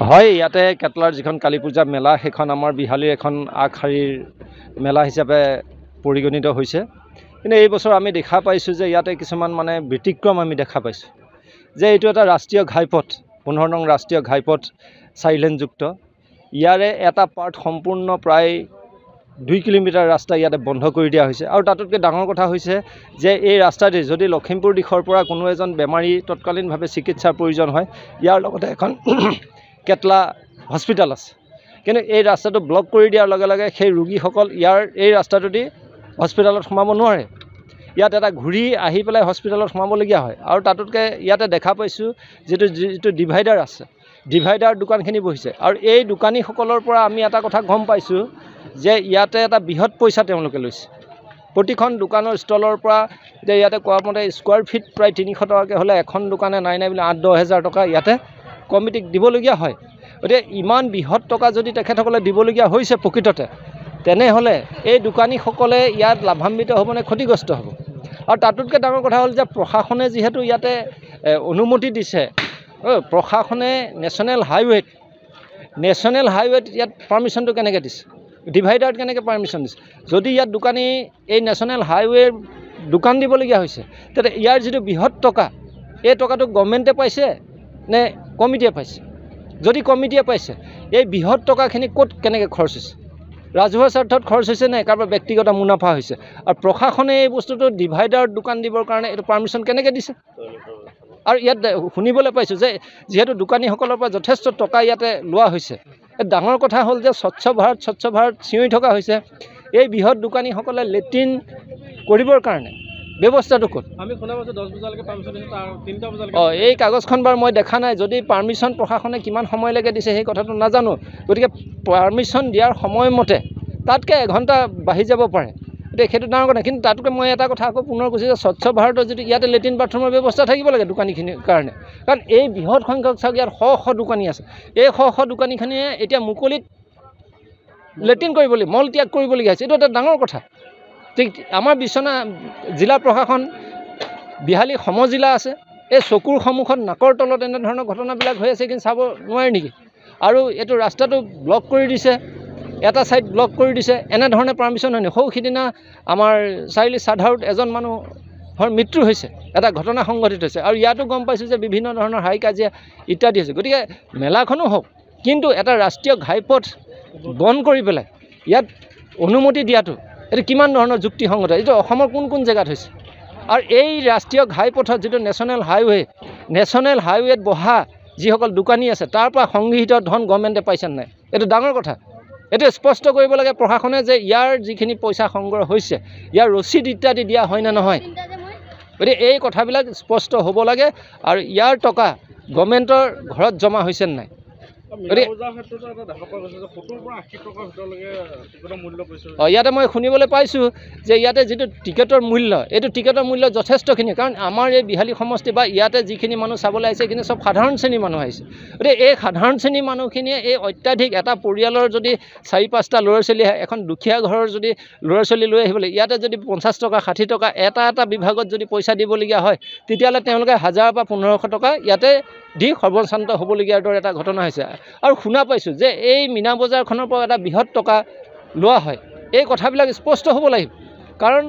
হয়, ইয়াতে কেটলাৰ যিখন কালী পূজা মেলা সেইখন আমাৰ বিহালীৰ এখন আগশাৰীৰ মেলা হিচাপে পৰিগণিত হৈছে। কিন্তু এই বছৰ আমি দেখা পাইছোঁ যে ইয়াতে কিছুমান ব্যতিক্ৰম আমি দেখা পাইছোঁ যে এইটো এটা ৰাষ্ট্ৰীয় ঘাইপথ, 15 নং ৰাষ্ট্ৰীয় ঘাইপথ 4 লেনযুক্ত। ইয়াৰে এটা পাৰ্ট সম্পূৰ্ণ প্ৰায় 2 কিলোমিটাৰ ৰাস্তা ইয়াতে বন্ধ কৰি দিয়া হৈছে। আৰু তাতোতকৈ ডাঙৰ কথা হৈছে যে এই ৰাস্তাটি যদি লখিমপুৰ দিশৰ পৰা কোনো এজন বেমাৰী তৎকালীনভাৱে চিকিৎসাৰ প্ৰয়োজন হয়, ইয়াৰ লগতে এখন কেটলা হস্পিটাল আছে, কিন্তু এই ৰাস্তাটো ব্লক কৰি দিয়াৰ লগে লগে সেই ৰোগীসকল এই ৰাস্তাটোদি হস্পিটালত সোমাব নোৱাৰে। ইয়াত এটা ঘূৰি আহি পেলাই হস্পিটালত সোমাবলগীয়া হয়। আৰু তাতোতকৈ ইয়াতে দেখা পাইছোঁ যিটো ডিভাইডাৰ আছে, ডিভাইডাৰ দোকানখিনি বহিছে। আৰু এই দোকানীসকলৰ পৰা আমি এটা কথা গম পাইছোঁ যে ইয়াতে এটা বৃহৎ পইচা তেওঁলোকে লৈছে। প্ৰতিখন দোকানৰ ষ্টলৰ পৰা এতিয়া ইয়াতে কোৱা মতে স্কোৱাৰ ফিট প্ৰায় 300 টকাকৈ হ'লে এখন দোকানে নাই বুলি 8-10 হাজাৰ টকা ইয়াতে কমিটিক দিবলগীয়া হয়। গতিকে ইমান বৃহৎ টকা যদি তেখেতসকলে দিবলগীয়া হৈছে প্ৰকৃততে, তেনেহ'লে এই দোকানীসকলে ইয়াত লাভান্বিত হ'ব নে ক্ষতিগ্ৰস্ত হ'ব? আৰু তাতোতকৈ ডাঙৰ কথা হ'ল যে প্ৰশাসনে যিহেতু ইয়াতে অনুমতি দিছে, প্ৰশাসনে নেশ্যনেল হাইৱেত ইয়াত পাৰ্মিশ্যনটো কেনেকৈ দিছে, ডিভাইডাৰত কেনেকৈ পাৰ্মিশ্যন দিছে? যদি ইয়াত দোকানী এই নেশ্যনেল হাইৱেৰ দোকান দিবলগীয়া হৈছে, তেতিয়া ইয়াৰ যিটো বৃহৎ টকা, এই টকাটো গভৰ্ণমেণ্টে পাইছে নে কমিটিয়ে পাইছে? যদি কমিটিয়ে পাইছে, এই বৃহৎ টকাখিনি ক'ত কেনেকৈ খৰচ হৈছে? ৰাজহুৱা স্বাৰ্থত খৰচ হৈছে নে কাৰোবাৰ ব্যক্তিগত মুনাফা হৈছে? আৰু প্ৰশাসনে এই বস্তুটো ডিভাইডাৰত দোকান দিবৰ কাৰণে এইটো পাৰ্মিশ্যন কেনেকৈ দিছে? আৰু ইয়াত শুনিবলৈ পাইছোঁ যে যিহেতু দোকানীসকলৰ পৰা যথেষ্ট টকা ইয়াতে লোৱা হৈছে। ডাঙৰ কথা হ'ল যে স্বচ্ছ ভাৰত চিঞৰি থকা হৈছে। এই বৃহৎ দোকানীসকলে লেট্ৰিন কৰিবৰ কাৰণে ব্যৱস্থাটো ক'ত? আমি শুনা পাইছোঁ 10 বজালৈকে পাৰ্মিশ্যন দিছে, 3টা বজালৈকে। এই কাগজখন বাৰু মই দেখা নাই। যদি পাৰ্মিশ্যন প্ৰশাসনে কিমান সময়লৈকে দিছে সেই কথাটো নাজানো। গতিকে পাৰ্মিশ্যন দিয়াৰ সময়মতে তাতকৈ এঘণ্টা বাঢ়ি যাব পাৰে, গতিকে সেইটো ডাঙৰ কথা। কিন্তু তাতকৈ মই এটা কথা আকৌ পুনৰ কৈছোঁ যে স্বচ্ছ ভাৰতৰ যদি ইয়াতে লেট্ৰিন বাথৰুমৰ ব্যৱস্থা থাকিব লাগে দোকানীখিনিৰ কাৰণে। কাৰণ এই বৃহৎ সংখ্যক চাওক ইয়াত শ দোকানী আছে। এই শ দোকানীখিনিয়ে এতিয়া মুকলিত লেট্ৰিন মল ত্যাগ কৰিবলগীয়া হৈছে। এইটো এটা ডাঙৰ কথা। ঠিক আমাৰ বিশ্বনাথ জিলা প্ৰশাসন, বিহালী সমজিলা আছে, এই চকুৰ সন্মুখত নাকৰ তলত এনেধৰণৰ ঘটনাবিলাক হৈ আছে, কিন্তু চাব নোৱাৰে নেকি? আৰু এইটো ৰাস্তাটো ব্লক কৰি দিছে, এটা ছাইড ব্লক কৰি দিছে, এনেধৰণে পাৰ্মিশ্যন হয়নি? সিদিনা আমাৰ চাৰিআলি চাধাৰত এজন মানুহৰ মৃত্যু হৈছে, এটা ঘটনা সংঘটিত হৈছে। আৰু ইয়াতো গম পাইছোঁ যে বিভিন্ন ধৰণৰ হাই কাজিয়া ইত্যাদি হৈছে। গতিকে মেলাখনো হওক, কিন্তু এটা ৰাষ্ট্ৰীয় ঘাইপথ বন্ধ কৰি পেলাই ইয়াত অনুমতি দিয়াটো এইটো কিমান ধৰণৰ যুক্তিসংগত? এইটো অসমৰ কোন জেগাত হৈছে? আৰু এই ৰাষ্ট্ৰীয় ঘাইপথত যিটো নেশ্যনেল হাইৱেত বহা যিসকল দোকানী আছে, তাৰ পৰা সংগৃহীত ধন গভৰ্ণমেণ্টে পাইছে নাই? এইটো ডাঙৰ কথা। এইটো স্পষ্ট কৰিব লাগে প্ৰশাসনে যে ইয়াৰ যিখিনি পইচা সংগ্ৰহ হৈছে, ইয়াৰ ৰচিদ ইত্যাদি দিয়া হয় নে নহয়। গতিকে এই কথাবিলাক স্পষ্ট হ'ব লাগে। আৰু ইয়াৰ টকা গভৰ্ণমেণ্টৰ ঘৰত জমা হৈছে নাই? ইয়াতে মই শুনিবলৈ পাইছোঁ যে ইয়াতে যিটো টিকেটৰ মূল্য, এইটো টিকেটৰ মূল্য যথেষ্টখিনি। কাৰণ আমাৰ এই বিহালী সমষ্টি বা ইয়াতে যিখিনি মানুহ চাবলৈ আহিছে, সেইখিনি চব সাধাৰণ শ্ৰেণীৰ মানুহ আহিছে। গতিকে এই সাধাৰণ শ্ৰেণীৰ মানুহখিনিয়ে এই অত্যাধিক এটা পৰিয়ালৰ যদি 4-5টা ল'ৰা ছোৱালী আহে, এখন দুখীয়া ঘৰৰ যদি ল'ৰা ছোৱালী লৈ আহিবলৈ ইয়াতে যদি 50 টকা 60 টকা এটা বিভাগত যদি পইচা দিবলগীয়া হয়, তেতিয়াহ'লে তেওঁলোকে 1000 বা 1500 টকা ইয়াতে দি সৰ্বশান্ত হ'বলগীয়াৰ দৰে এটা ঘটনা হৈছে। আৰু শুনা পাইছোঁ যে এই মীনা বজাৰখনৰ পৰা এটা বৃহৎ টকা লোৱা হয়। এই কথাবিলাক স্পষ্ট হ'ব লাগিব। কাৰণ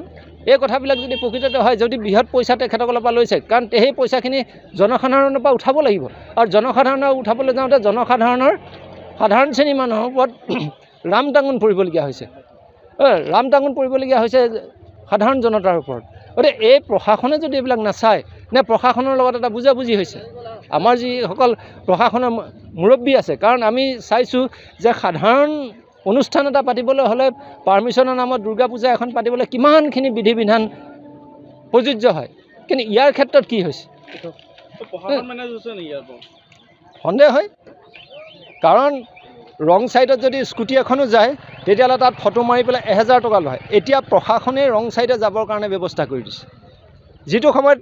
এই কথাবিলাক যদি প্ৰকৃততে হয়, যদি বৃহৎ পইচা তেখেতসকলৰ পৰা লৈছে, কাৰণ সেই পইচাখিনি জনসাধাৰণৰ পৰা উঠাব লাগিব। আৰু জনসাধাৰণৰ উঠাবলৈ যাওঁতে সাধাৰণ শ্ৰেণীৰ মানুহৰ ওপৰত ৰাম টাঙোন পৰিবলগীয়া হৈছে, সাধাৰণ জনতাৰ ওপৰত। গতিকে এই প্ৰশাসনে যদি এইবিলাক নাচায়, নে প্ৰশাসনৰ লগত এটা বুজাবুজি হৈছে? আমাৰ যিসকল প্ৰশাসনৰ মুৰব্বী আছে, কাৰণ আমি চাইছোঁ যে সাধাৰণ অনুষ্ঠান এটা পাতিবলৈ হ'লে পাৰ্মিশ্যনৰ নামত দুৰ্গা পূজা এখন পাতিবলৈ কিমানখিনি বিধি বিধান প্ৰযোজ্য হয়, কিন্তু ইয়াৰ ক্ষেত্ৰত কি হৈছে? সন্দেহ হয়। কাৰণ ৰং ছাইডত যদি স্কুটি এখনো যায়, তেতিয়াহ'লে তাত ফটো মাৰি পেলাই 1000 টকা লয়। এতিয়া প্ৰশাসনে ৰং ছাইডে যাবৰ কাৰণে ব্যৱস্থা কৰি দিছে। যিটো সময়ত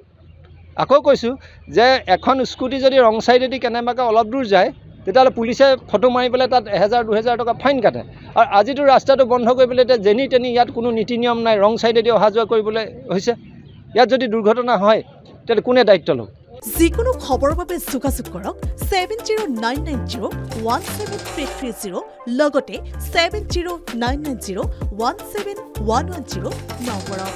আকৌ কৈছোঁ যে এখন স্কুটি যদি ৰং ছাইডেদি কেনেবাকৈ অলপ দূৰ যায়, তেতিয়াহ'লে পুলিচে ফটো মাৰি পেলাই তাত 1000-2000 টকা ফাইন কাটে। আৰু আজিতো ৰাস্তাটো বন্ধ কৰি পেলাই এতিয়া যেনি তেনি ইয়াত কোনো নীতি নিয়ম নাই, ৰং ছাইডেদি অহা যোৱা কৰিবলৈ হৈছে। ইয়াত যদি দুৰ্ঘটনা হয়, তেতিয়াহ'লে কোনে দায়িত্ব ল'ব? যিকোনো খবৰৰ বাবে যোগাযোগ কৰক 7099017330 লগতে 7099017110 নম্বৰত।